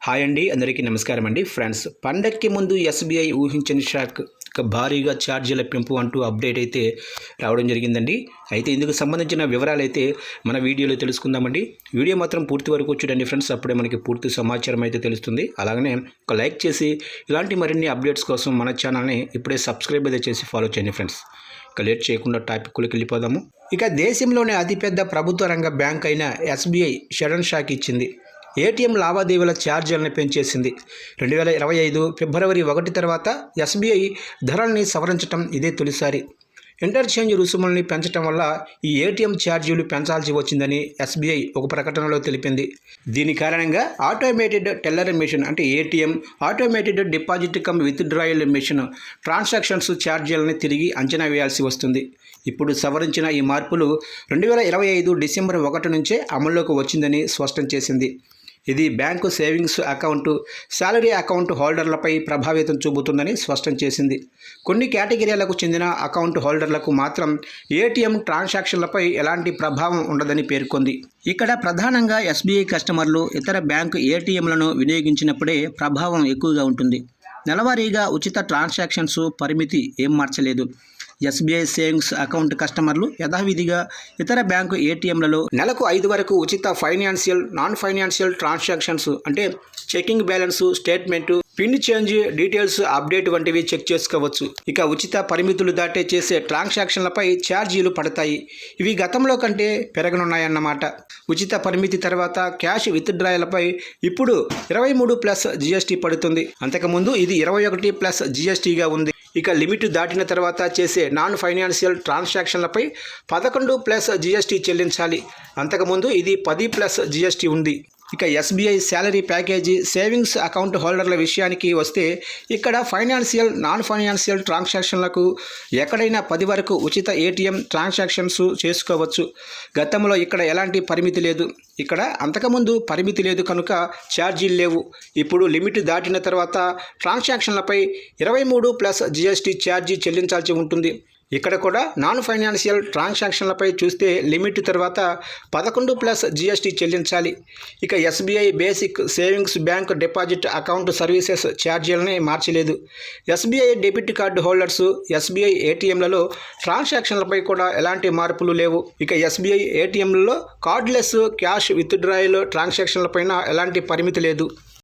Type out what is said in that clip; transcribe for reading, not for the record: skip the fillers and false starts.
Hi అండి, అందరికీ నమస్కారం అండి. ఫ్రెండ్స్, పండక్కి ముందు ఎస్బీఐ ఊహించని షాక్, భారీగా ఛార్జీల పెంపు అంటూ అప్డేట్ అయితే రావడం జరిగిందండి. అయితే ఇందుకు సంబంధించిన వివరాలు అయితే మన వీడియోలో తెలుసుకుందామండి. వీడియో మాత్రం పూర్తి వరకు చూడండి ఫ్రెండ్స్, అప్పుడే మనకి పూర్తి సమాచారం అయితే తెలుస్తుంది. అలాగనే ఒక లైక్ చేసి ఇలాంటి మరిన్ని అప్డేట్స్ కోసం మన ఛానల్ని ఇప్పుడే సబ్స్క్రైబ్ అయితే చేసి ఫాలో చేయండి ఫ్రెండ్స్. ఇక లేట్ చేయకుండా టాపిక్లోకి వెళ్ళిపోదాము. ఇక దేశంలోనే అతిపెద్ద ప్రభుత్వ రంగ బ్యాంక్ అయిన ఎస్బీఐ సడన్ షాక్ ఇచ్చింది. ఏటీఎం లావాదేవీల ఛార్జీలను పెంచేసింది. 2025 ఫిబ్రవరి 1 తర్వాత ఎస్బీఐ ధరల్ని సవరించడం ఇదే తొలిసారి. ఇంటర్చేంజ్ రుసుముల్ని పెంచడం వల్ల ఈ ఏటీఎం ఛార్జీలు పెంచాల్సి వచ్చిందని ఎస్బీఐ ఒక ప్రకటనలో తెలిపింది. దీని కారణంగా ఆటోమేటెడ్ టెల్లర్ మెషిన్ అంటే ATM, automated deposit come withdrawal machine transactions ఛార్జీలను తిరిగి అంచనా వేయాల్సి వస్తుంది. ఇప్పుడు సవరించిన ఈ మార్పులు 2025 డిసెంబర్ 1 నుంచే అమల్లోకి వచ్చిందని స్పష్టం చేసింది. ఇది bank savings account, salary account హోల్డర్లపై ప్రభావితం చూపుతుందని స్పష్టం చేసింది. కొన్ని కేటగిరీలకు చెందిన అకౌంట్ హోల్డర్లకు మాత్రం ఏటీఎం ట్రాన్సాక్షన్లపై ఎలాంటి ప్రభావం ఉండదని పేర్కొంది. ఇక్కడ ప్రధానంగా ఎస్బీఐ కస్టమర్లు ఇతర బ్యాంకు ఏటీఎంలను వినియోగించినప్పుడే ప్రభావం ఎక్కువగా ఉంటుంది. నెలవారీగా ఉచిత ట్రాన్సాక్షన్స్ పరిమితి ఏం మార్చలేదు. ఎస్బీఐ సేవింగ్స్ అకౌంట్ కస్టమర్లు యథావిధిగా ఇతర బ్యాంకు ఏటీఎంలలో నెలకు 5 వరకు ఉచిత ఫైనాన్షియల్, నాన్ ఫైనాన్షియల్ ట్రాన్సాక్షన్స్ అంటే checking balance, statement, pin change details update వంటివి చెక్ చేసుకోవచ్చు. ఇక ఉచిత పరిమితులు దాటే చేసే ట్రాన్సాక్షన్లపై ఛార్జీలు పడతాయి. ఇవి గతంలో కంటే పెరగనున్నాయన్నమాట. ఉచిత పరిమితి తర్వాత క్యాష్ విత్డ్రాయలపై ఇప్పుడు 23+ జీఎస్టీ పడుతుంది. అంతకుముందు ఇది 21+ జీఎస్టీగా ఉంది. ఇక లిమిట్ దాటిన తర్వాత చేసే నాన్ ఫైనాన్షియల్ ట్రాన్సాక్షన్లపై 11+ జీఎస్టీ చెల్లించాలి. అంతకుముందు ఇది 10+ జీఎస్టీ ఉంది. ఇక SBI salary package savings account హోల్డర్ల విషయానికి వస్తే ఇక్కడ ఫైనాన్షియల్, నాన్ ఫైనాన్షియల్ ట్రాన్సాక్షన్లకు ఎక్కడైనా 10 వరకు ఉచిత ఏటీఎం ట్రాన్సాక్షన్స్ చేసుకోవచ్చు. గతంలో ఇక్కడ ఎలాంటి పరిమితి లేదు. ఇక్కడ అంతకుముందు పరిమితి లేదు కనుక ఛార్జీలు లేవు. ఇప్పుడు లిమిట్ దాటిన తర్వాత ట్రాన్సాక్షన్లపై 23+ జీఎస్టీ ఛార్జీ చెల్లించాల్సి ఉంటుంది. ఇక్కడ కూడా నాన్ ఫైనాన్షియల్ ట్రాన్సాక్షన్లపై చూస్తే లిమిట్ తర్వాత 11+ జీఎస్టీ చెల్లించాలి. ఇక SBI basic savings bank deposit account services ఛార్జీలని మార్చలేదు. SBI debit card holders, SBI ఏటీఎంలలో ట్రాన్సాక్షన్లపై కూడా ఎలాంటి మార్పులు లేవు. ఇక ఎస్బీఐ ఏటీఎంలలో కార్డ్లెస్ క్యాష్ విత్డ్రాయల్ ట్రాన్సాక్షన్లపైన ఎలాంటి పరిమితి లేదు.